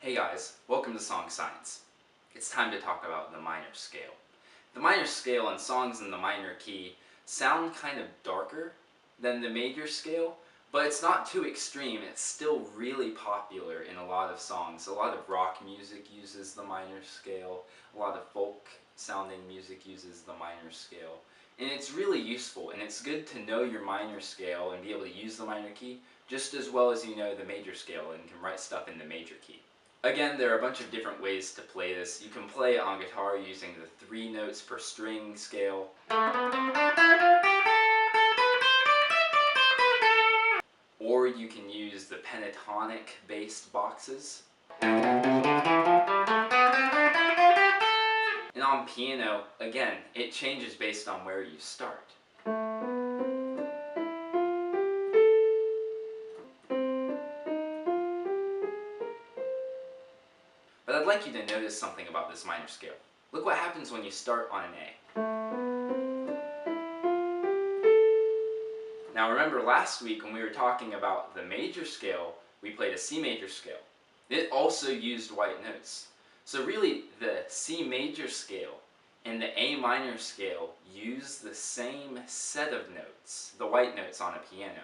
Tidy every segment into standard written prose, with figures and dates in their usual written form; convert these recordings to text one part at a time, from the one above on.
Hey guys, welcome to Song Science. It's time to talk about the minor scale. The minor scale and songs in the minor key sound kind of darker than the major scale, but it's not too extreme. It's still really popular in a lot of songs. A lot of rock music uses the minor scale, a lot of folk sounding music uses the minor scale. And it's really useful, and it's good to know your minor scale and be able to use the minor key just as well as you know the major scale and can write stuff in the major key. Again, there are a bunch of different ways to play this. You can play it on guitar using the 3 notes per string scale. Or you can use the pentatonic based boxes. And on piano, again, it changes based on where you start. But I'd like you to notice something about this minor scale. Look what happens when you start on an A. Now remember last week when we were talking about the major scale, we played a C major scale. It also used white notes. So really the C major scale and the A minor scale use the same set of notes, the white notes on a piano,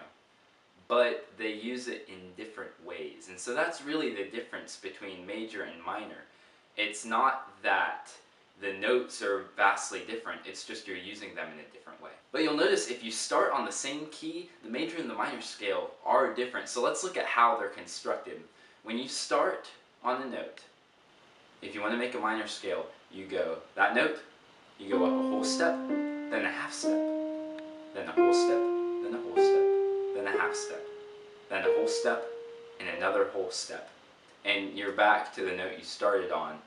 but they use it in different ways. And so that's really the difference between major and minor. It's not that the notes are vastly different, it's just you're using them in a different way. But you'll notice if you start on the same key, the major and the minor scale are different. So let's look at how they're constructed. When you start on a note, if you want to make a minor scale, you go that note, you go up a whole step, then a half step, then a whole step, then a whole step, then a half step, then a whole step, and another whole step. And you're back to the note you started on,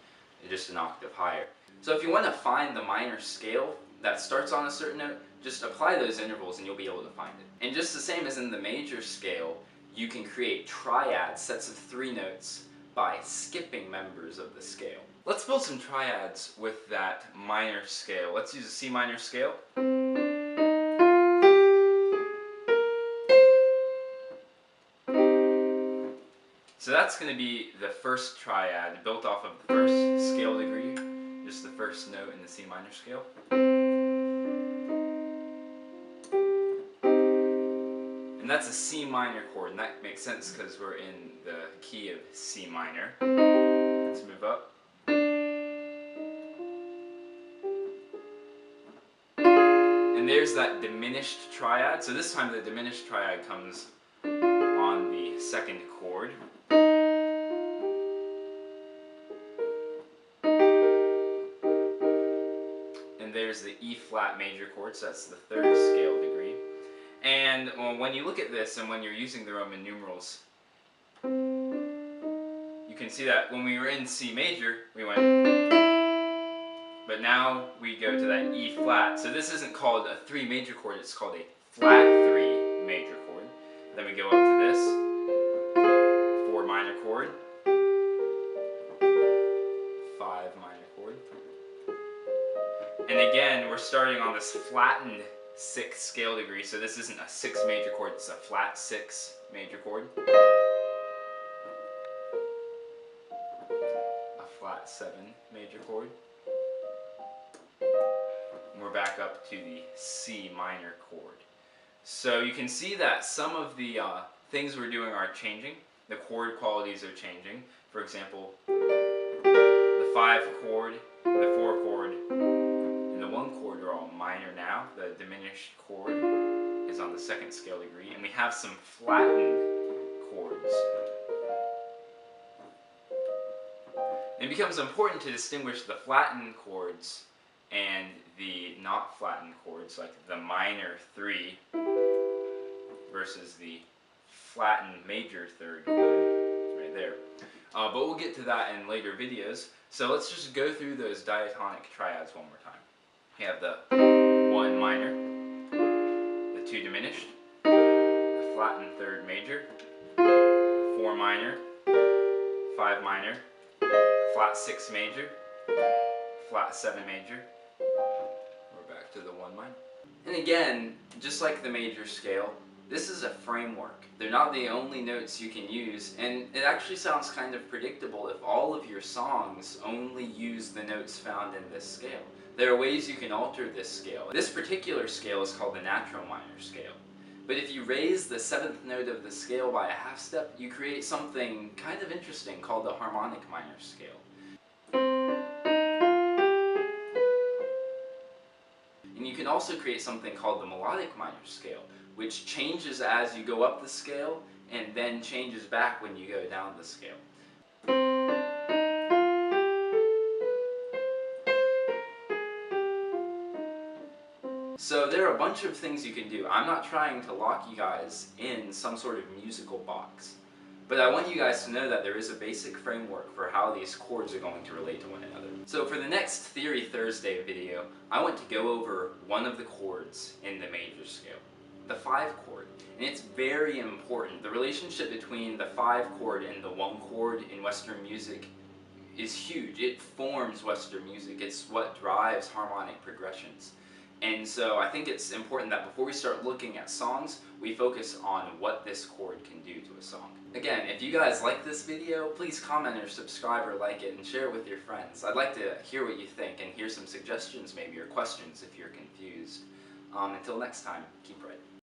just an octave higher. So if you want to find the minor scale that starts on a certain note, just apply those intervals and you'll be able to find it. And just the same as in the major scale, you can create triads, sets of 3 notes, by skipping members of the scale. Let's build some triads with that minor scale. Let's use a C minor scale. So that's going to be the first triad, built off of the first scale degree, just the first note in the C minor scale. And that's a C minor chord, and that makes sense because we're in the key of C minor. Let's move up. And there's that diminished triad. So this time the diminished triad comes on the second chord. And there's the E flat major chord, so that's the 3rd scale degree. And when you look at this and when you're using the Roman numerals, you can see that when we were in C major, we went, but now we go to that E flat. So this isn't called a 3 major chord, it's called a flat 3 major chord. Then we go up to this, 4 minor chord, 5 minor chord. And again, we're starting on this flattened 6th scale degree, so this isn't a 6 major chord, it's a flat 6 major chord. A flat 7 major chord. And we're back up to the C minor chord. So you can see that some of the things we're doing are changing. The chord qualities are changing. For example, the 5 chord, the 4 chord, and the 1 chord are all minor now. The diminished chord is on the 2nd scale degree, and we have some flattened chords. It becomes important to distinguish the flattened chords and the not flattened chords, like the minor 3 versus the flattened major 3rd chord, right there. But we'll get to that in later videos. So let's just go through those diatonic triads one more time. We have the 1 minor, the 2 diminished, the flattened 3rd major, the 4 minor, 5 minor, flat 6 major, flat 7 major. We're back to the 1 minor. And again, just like the major scale, This is a framework. They're not the only notes you can use, and it actually sounds kind of predictable if all of your songs only use the notes found in this scale. There are ways you can alter this scale. This particular scale is called the natural minor scale. But if you raise the 7th note of the scale by a half step, you create something kind of interesting called the harmonic minor scale. And you can also create something called the melodic minor scale, which changes as you go up the scale and then changes back when you go down the scale. So there are a bunch of things you can do. I'm not trying to lock you guys in some sort of musical box, but I want you guys to know that there is a basic framework for how these chords are going to relate to one another. So for the next Theory Thursday video, I want to go over one of the chords in the major scale, the 5 chord. And it's very important. The relationship between the 5 chord and the 1 chord in Western music is huge. It forms Western music. It's what drives harmonic progressions. And so I think it's important that before we start looking at songs, we focus on what this chord can do to a song. Again, if you guys like this video, please comment or subscribe or like it and share it with your friends. I'd like to hear what you think and hear some suggestions maybe or questions if you're confused. Until next time, keep writing.